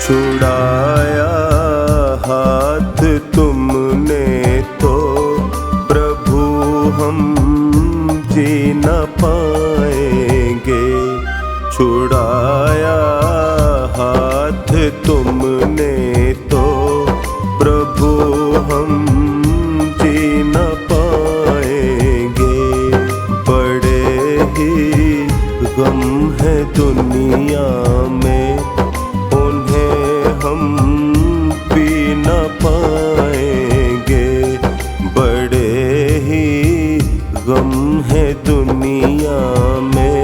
छुड़ाया हाथ तुमने तो प्रभु हम जी न पाएंगे। छुड़ाया हाथ तुमने तो प्रभु हम जी न पाएंगे। बड़े ही गम है दुनिया में, उन्हें हम पी न पाएंगे। बड़े ही गम है दुनिया में,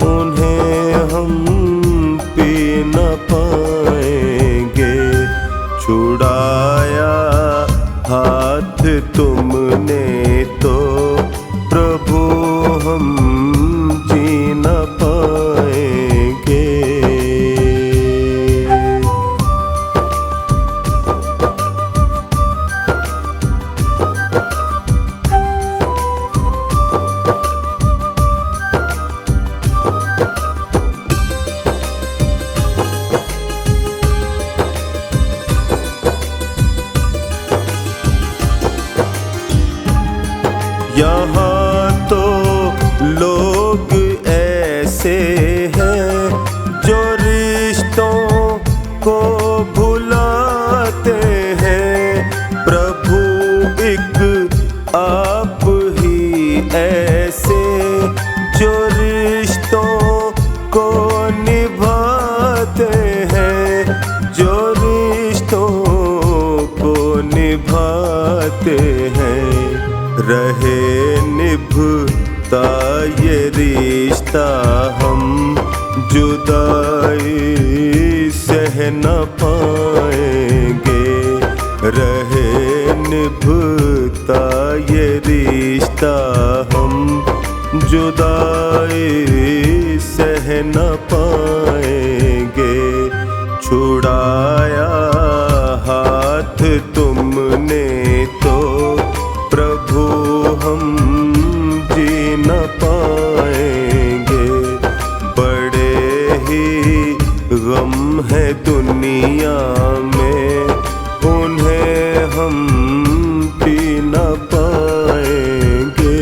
उन्हें हम पी न पाएंगे। छुड़ाया हाथ तुमने तो प्रभु हम जी न पाएंगे। यहाँ तो लोग ऐसे हैं जो रिश्तों को भुलाते हैं। प्रभु एक आप ही ऐसे जो रिश्तों को निभाते हैं, जो रिश्तों को निभाते हैं। रहे निभता ये रिश्ता हम जुदाई सह न पाएंगे। रहे निभता ये रिश्ता हम जुदाई सह न पाएंगे। छुड़ाया हाथ तुमने तो प्रभु हम जी न पाएंगे। बड़े ही गम है दुनिया में, उन्हें हम पी न पाएंगे।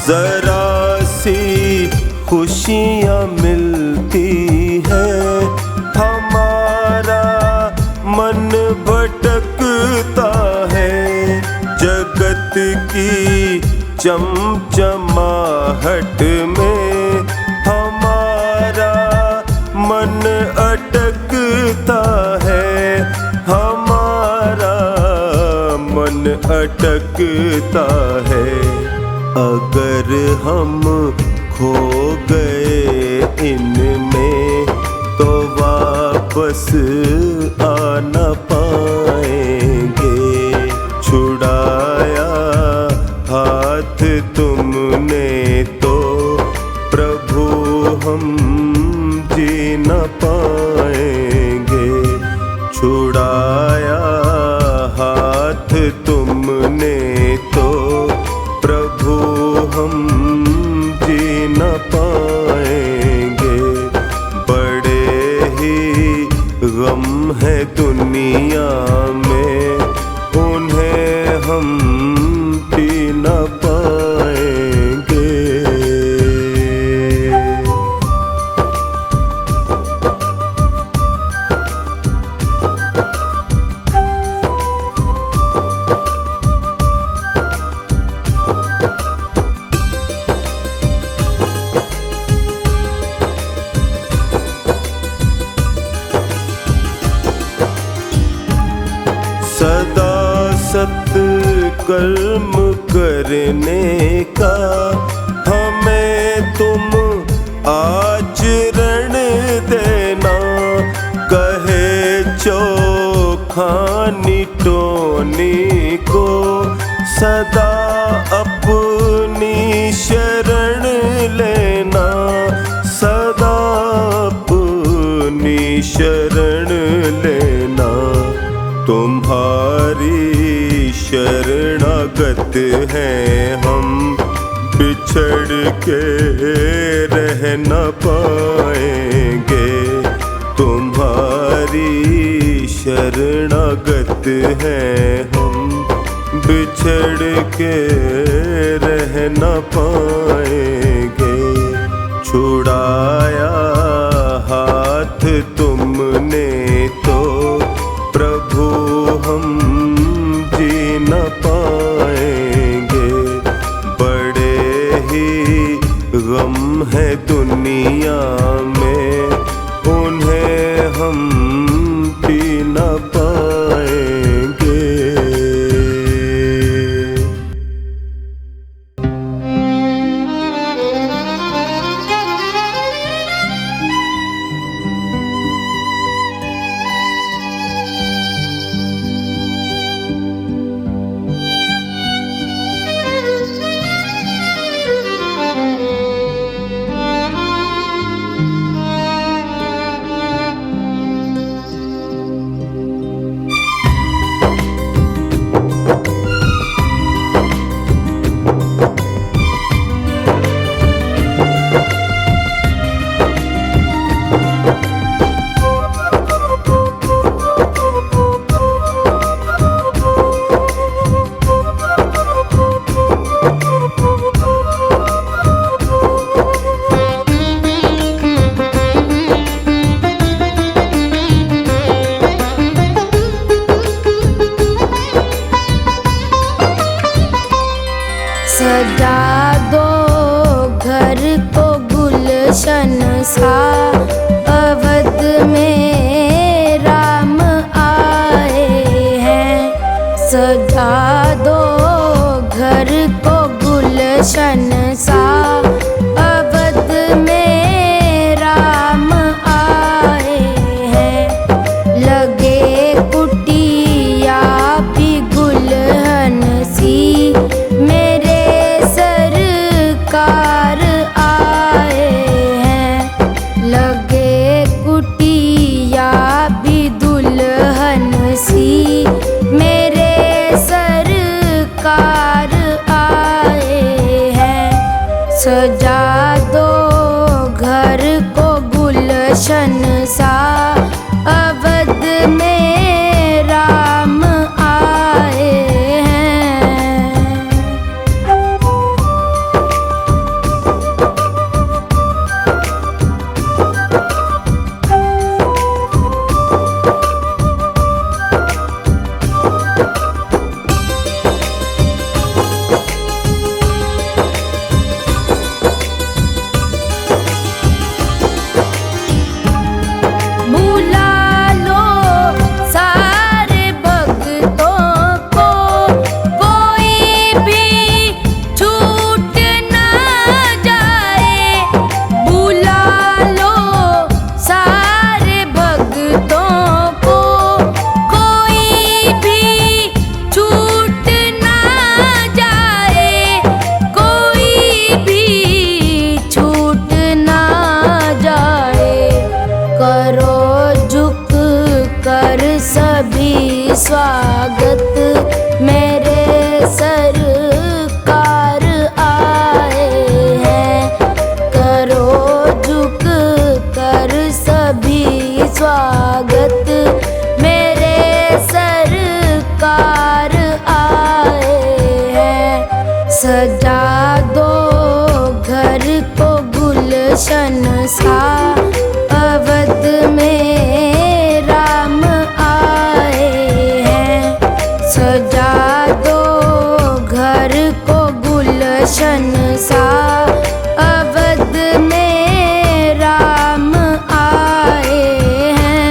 जरा सी खुशियाँ मिलती है, हमारा मन भटकता है। जगत की चमचमाहट में हमारा मन अटकता है। हमारा मन अटकता है। अगर हम खो गए इनमें तो वापस आ न पाएंगे। छुड़ाया हाथ तुमने तो प्रभु हम जी न पाएंगे। छुड़ाया हाथ तुमने तो प्रभु हम जी न पाएंगे। बड़े ही गम है दुनिया में, उन्हें हम पी न पाएंगे। सदा सत्कर्म करने का हमें तुम आचरण देना। कहे चोखानी टोनी को सदा शरणागत हैं हम, बिछड़ के रह न पाएंगे। तुम्हारी शरणागत हैं हम, बिछड़ के रह न पाएंगे। छुड़ाया हाथ तुमने तो प्रभु हम जी न पाएंगे। बड़े ही गम है दुनिया में, उन्हें हम पी न पाएंगे। सजा दो घर को गुलशन सा, अवध में राम आए हैं। सजा दो घर को गुलशन सा, अवध में राम आए हैं। लगे कुटिया भी गुलहन सी, मेरे सरकार आए हैं। लगे कुटिया भी दुल्हन सी, मेरे सरकार आए हैं। सजा दो घर को गुलशन सा, अवध में राम आए हैं। बुला लो सारे भक्तों को, कोई भी छूट ना जाए। बुला लो सारे भक्तों को, कोई भी छूट ना जाए। कोई भी छूट ना जाए। करो झुक कर सभी स्वागत, मेरे सरकार आए हैं। करो झुक कर सभी स्वागत, मेरे सरकार आए हैं। सजा दो घर को गुलशन सा, अवध में राम आए हैं। सजा दो घर को गुलशन सा, अवध में राम आए हैं।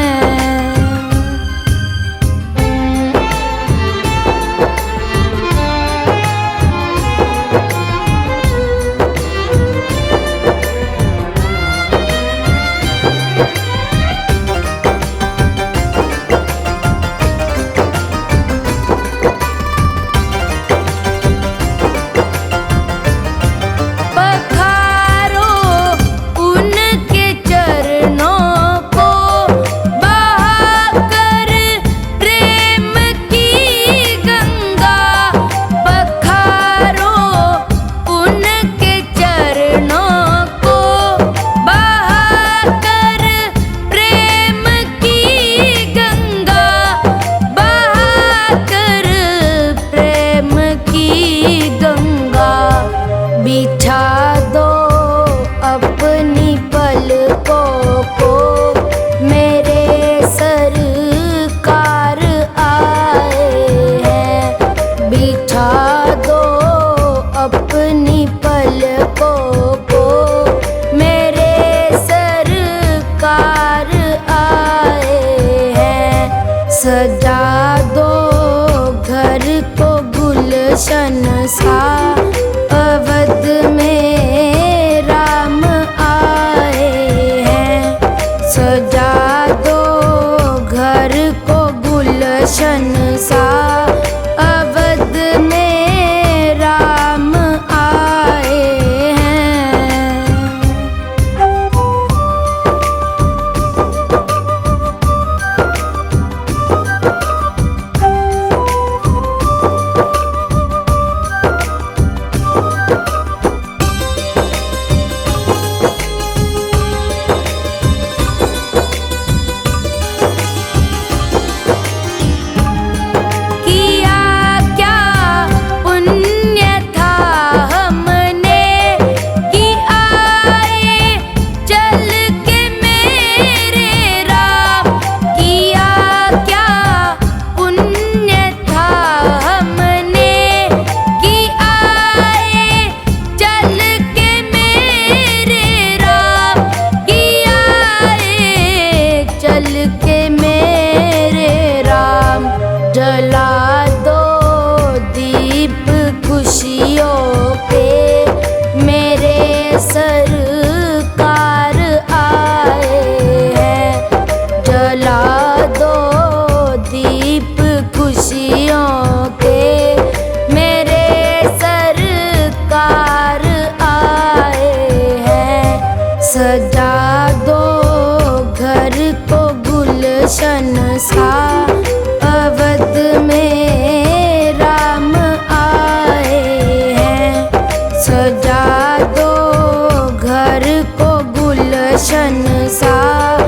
संसार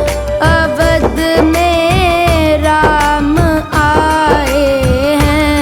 अवध में राम आए हैं।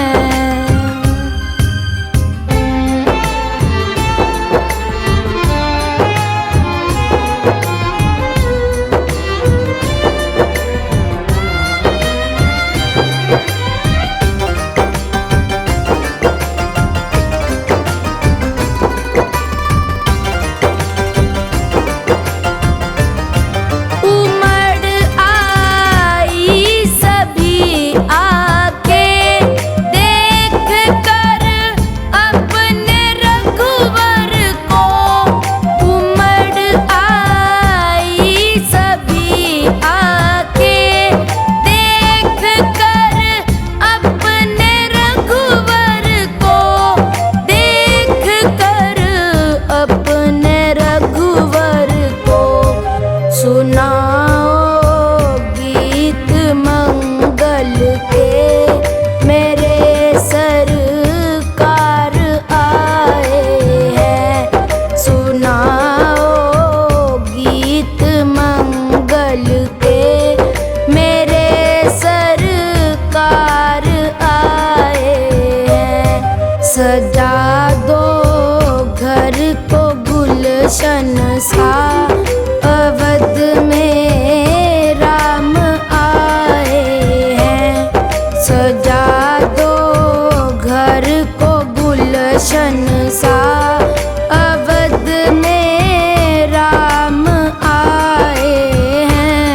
सजा दो घर को गुलशन सा अवध में राम आए हैं। सजा दो घर को गुलशन सा अवध में राम आए हैं।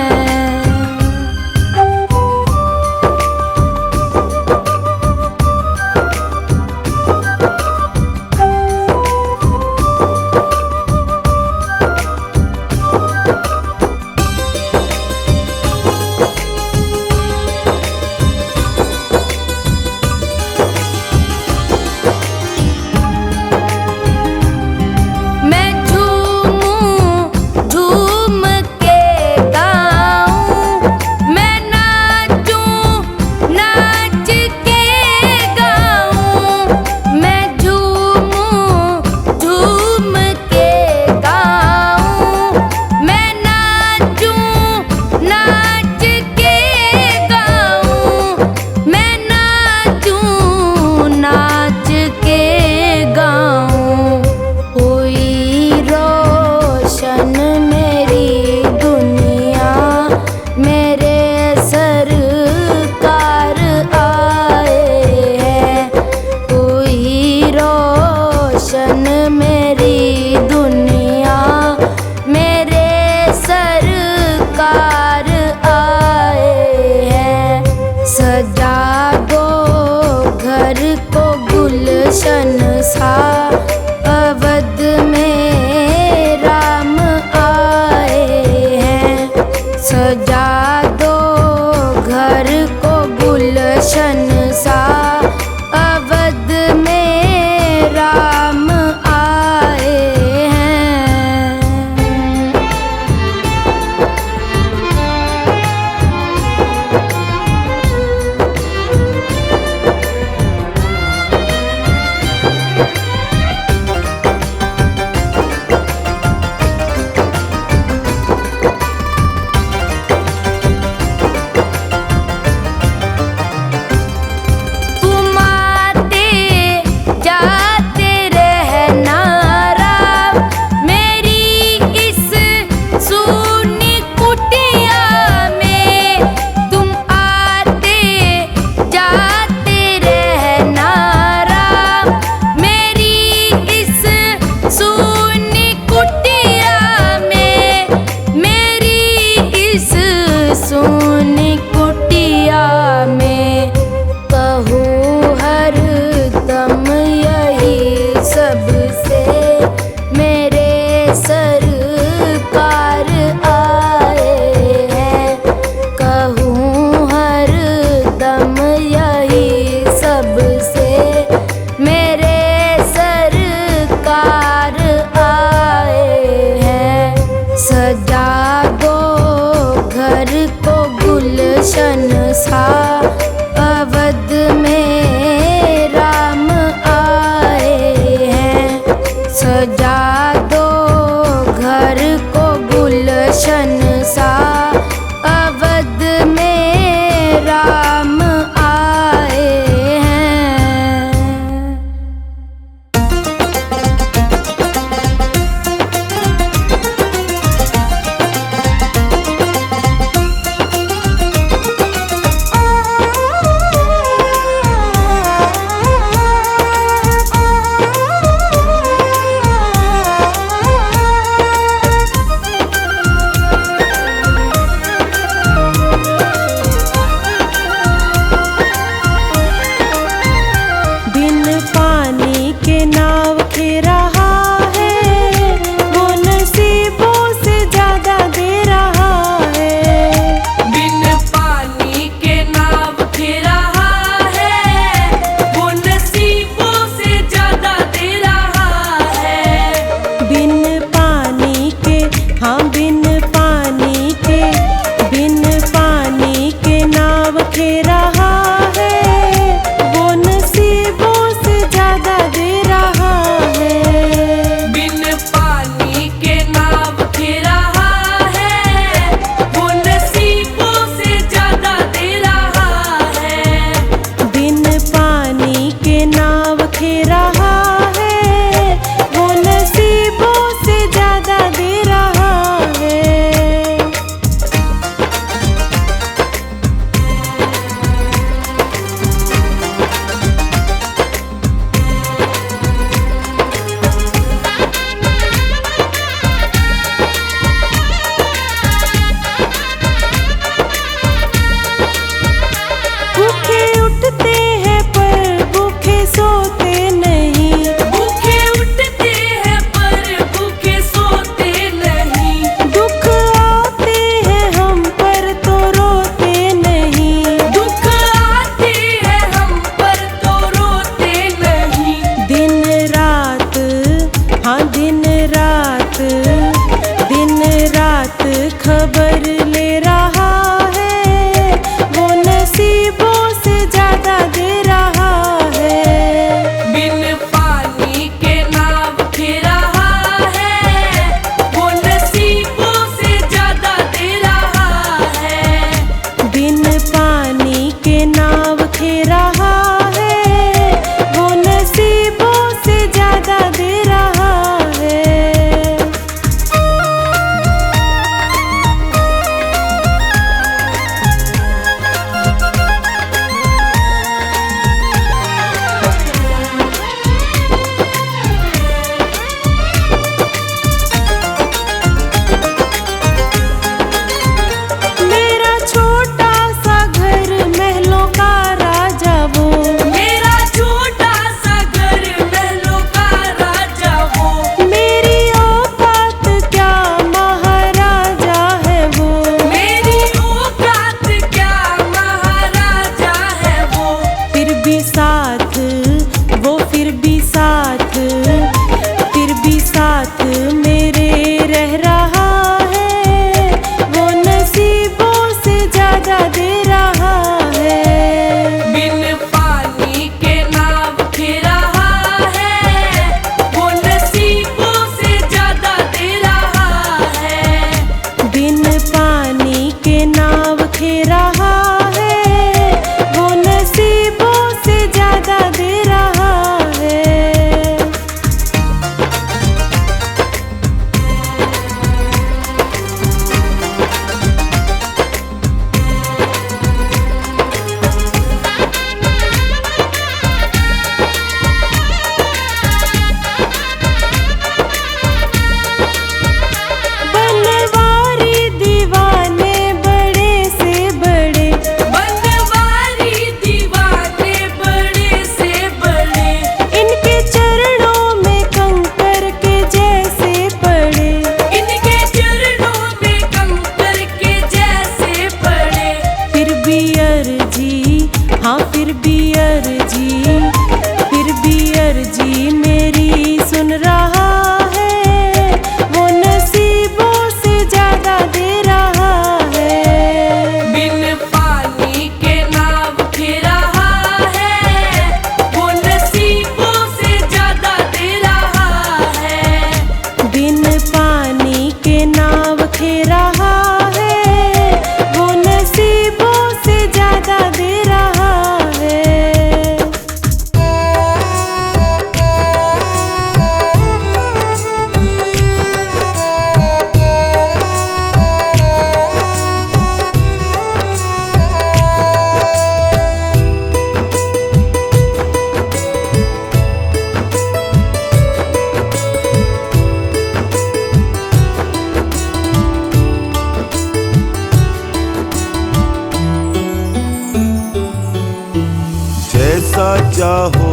चाहो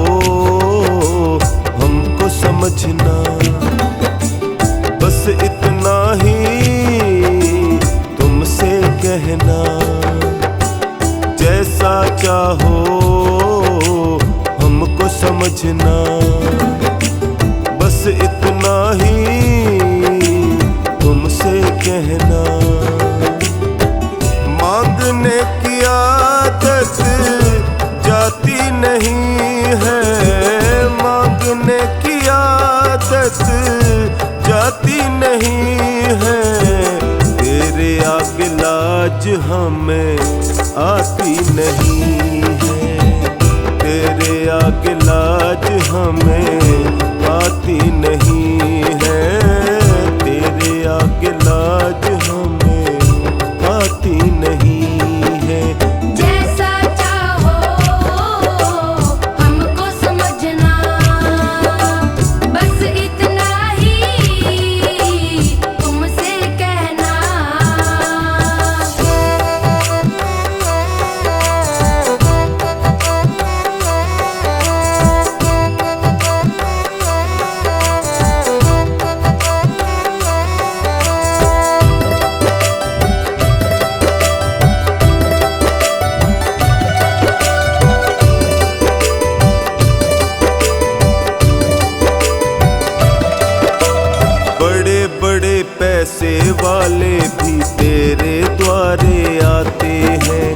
हमको समझना, बस इतना ही तुमसे कहना। जैसा चाहो हमको समझना, बस इतना ही तुमसे कहना। मांगने की आदत जाती नहीं है, मांगने की आदत जाती नहीं है। तेरे आगे लाज हमें आती नहीं है, तेरे आगे लाज हमें आती नहीं है, तेरे आगे लाज हमें आती नहीं है। जैसा चाहो हमको समझना, बस इतना ही तुमसे कहना। बड़े बड़े पैसे वाले भी तेरे द्वारे आते हैं,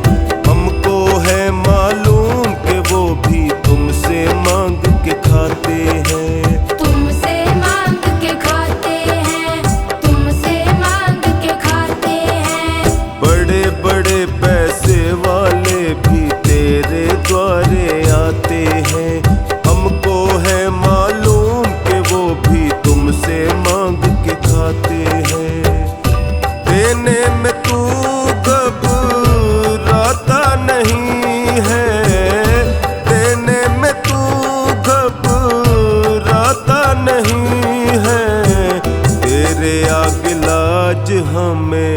हमको है मालूम कि वो भी तुमसे मांग के खाते हैं। तुमसे मांग के खाते हैं, तुमसे मांग के खाते हैं। बड़े बड़े पैसे वाले भी तेरे द्वारे आते हैं, हमको है मालूम कि वो भी तुमसे मांग के खाते हैं। देने में तू घबराता नहीं है, देने में तू घबराता नहीं है। तेरे आगे लाज हमें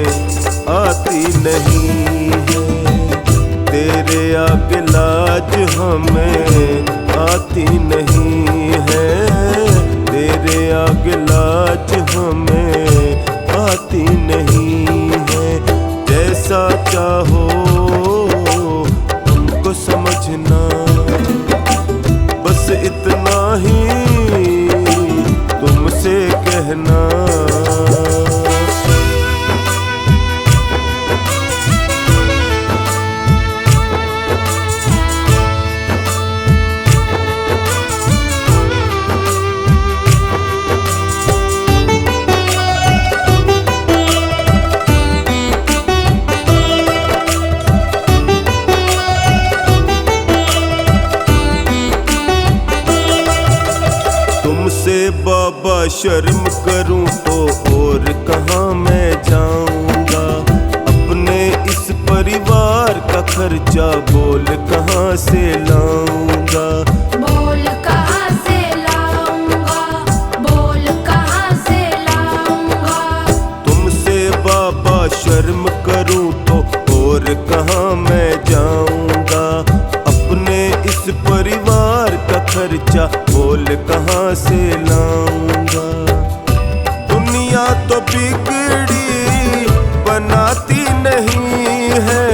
आती नहीं है, तेरे आगे लाज हमें आती नहीं है, तेरे आगे लाज हमें आती नहीं है। जैसा चाहो हमको समझना, बस इतना ही तुमसे कहना। तुमसे बाबा शर्म करूं तो और कहाँ मैं जाऊंगा। अपने इस परिवार का खर्चा बोल कहाँ से लाऊंगा। बोल कहाँ से लाऊंगा, बोल कहाँ से लाऊंगा। तुमसे बाबा शर्म करूं तो और कहाँ मैं जाऊंगा। अपने इस परिवार का खर्चा बोल कहाँ से लाऊंगा। दुनिया तो बिगड़ी बनाती नहीं है,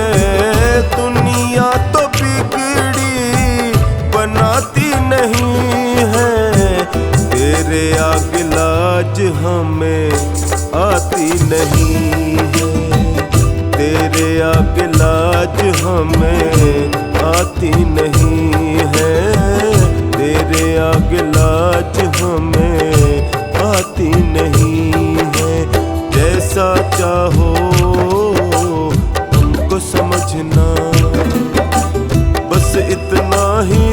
दुनिया तो बिगड़ी बनाती नहीं है। तेरे आगे लाज हमें आती नहीं है, तेरे आगे लाज हमें आती नहीं है, तेरे आगे लाज हमें आती नहीं है। जैसा चाहो हमको समझना, बस इतना ही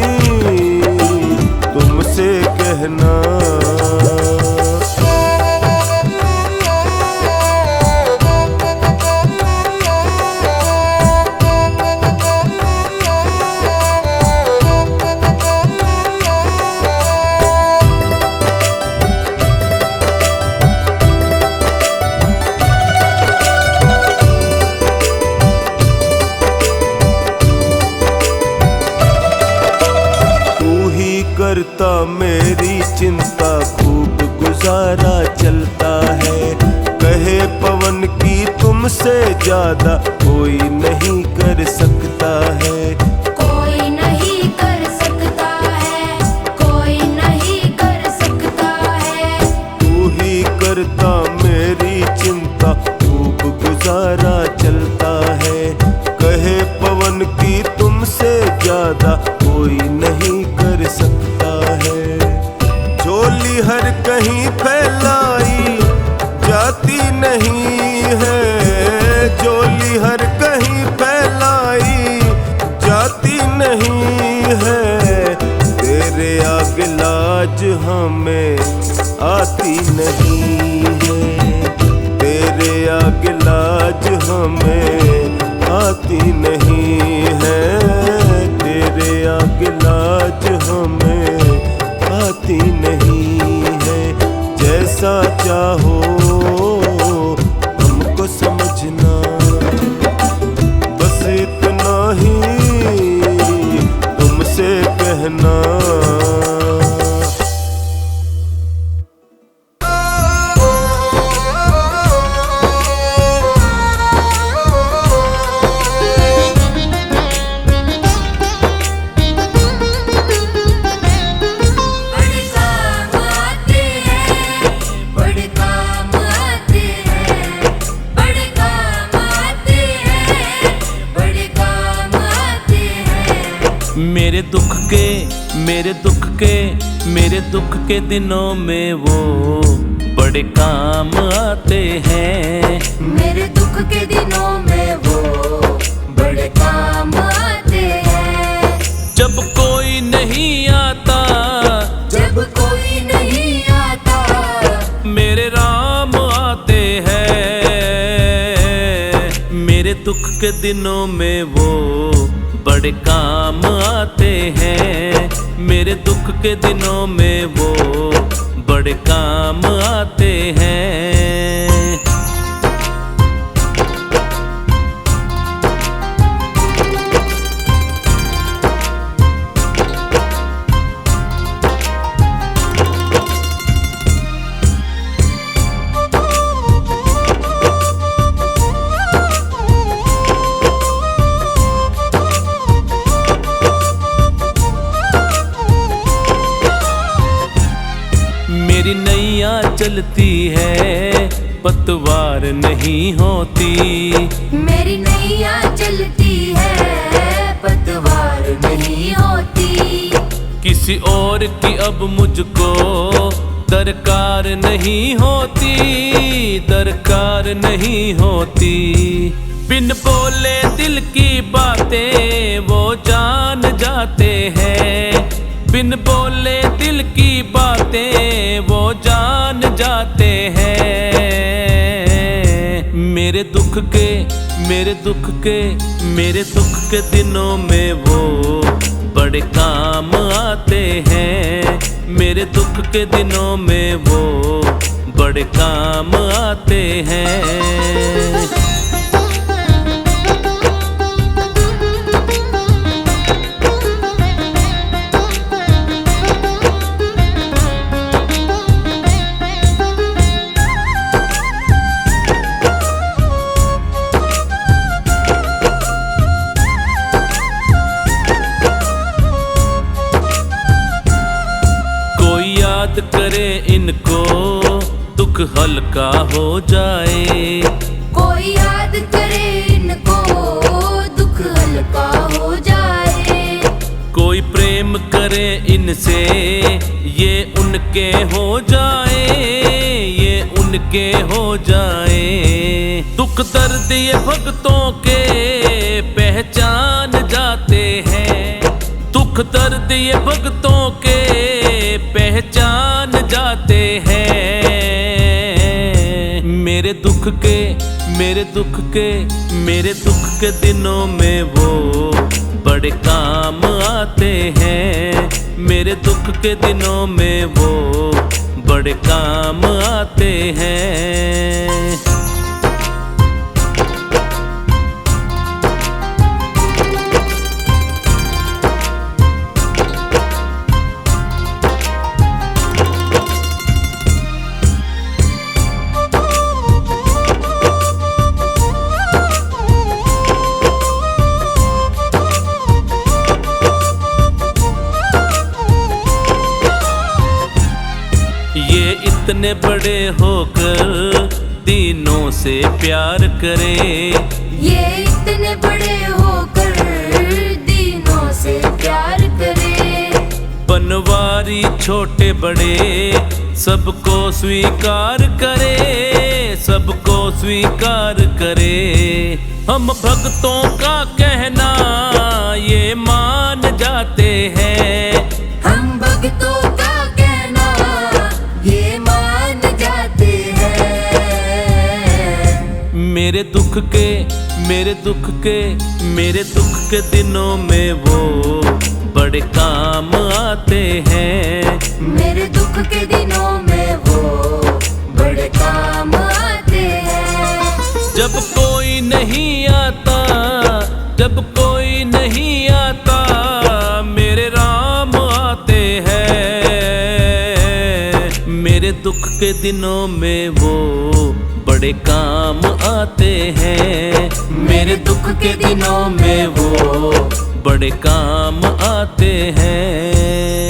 तुमसे कहना। गुजारा चलता है। कहे पवन की तुमसे ज्यादा कोई नहीं कर सकता है। कोई नहीं कर सकता है, कोई नहीं कर सकता है। तू ही करता मेरी चिंता, खूब गुजारा चलता है। कहे पवन की तुमसे ज्यादा कोई नहीं कर सकता है। झोली हर कहीं फैलाई जाती नहीं है, झोली हर कहीं फैलाई जाती नहीं है। तेरे आगे लाज हमें आती नहीं है, तेरे आगे लाज हमें आती नहीं है, तेरे आगे लाज हमें आती नहीं है। जैसा चाहो हमको समझना, बस इतना ही तुमसे कहना। बड़े काम आते हैं, बड़े काम आते हैं, बड़े काम आते हैं, बड़े काम आते हैं। मेरे दुख के मेरे दुख के मेरे दुख के दिनों में वो बड़े काम आते हैं। मेरे दुख के दिनों में वो बड़े काम आते हैं। जब कोई नहीं आता, जब कोई नहीं आता, मेरे राम आते हैं। मेरे दुख के दिनों में वो बड़े काम आते हैं। मेरे दुख के दिनों में वो बड़े काम आते हैं। मेरी नैया चलती है पतवार नहीं होती, मेरी नैया चलती है पतवार नहीं होती। किसी और की अब मुझको दरकार नहीं होती, दरकार नहीं होती। बिन बोले दिल की बातें वो जान जाते हैं, बिन बोले दिल की बातें वो जान जाते हैं। मेरे दुख के मेरे दुख के मेरे दुख के दिनों में वो बड़े काम आते हैं। मेरे दुख के दिनों में वो बड़े काम आते हैं। याद करे इनको दुख हल्का हो जाए, कोई याद करे इनको दुख हल्का हो जाए। कोई प्रेम करे इनसे ये उनके हो जाए, ये उनके हो जाए। दुख दर्द ये भक्तों के पहचान जाते हैं, दुख दर्द ये भक्तों के पहचान जाते हैं। मेरे दुख के मेरे दुख के मेरे दुख के दिनों में वो बड़े काम आते हैं। मेरे दुख के दिनों में वो बड़े काम आते हैं। इतने बड़े होकर दीनों से प्यार करें। ये इतने बड़े होकर दीनों से प्यार करे। बनवारी छोटे बड़े सबको स्वीकार करे, सबको स्वीकार करे। हम भक्तों का कहना ये मान जाते हैं। हम भक्तों का कहना ये मान जाते हैं। मेरे दुख के मेरे दुख के मेरे दुख के दिनों में वो बड़े काम आते हैं। मेरे दुख के दिनों में वो बड़े काम आते हैं। जब कोई नहीं आता, जब कोई नहीं आता, मेरे राम आते हैं। मेरे दुख के दिनों में वो बड़े काम आते हैं। मेरे दुख के दिनों में वो बड़े काम आते हैं।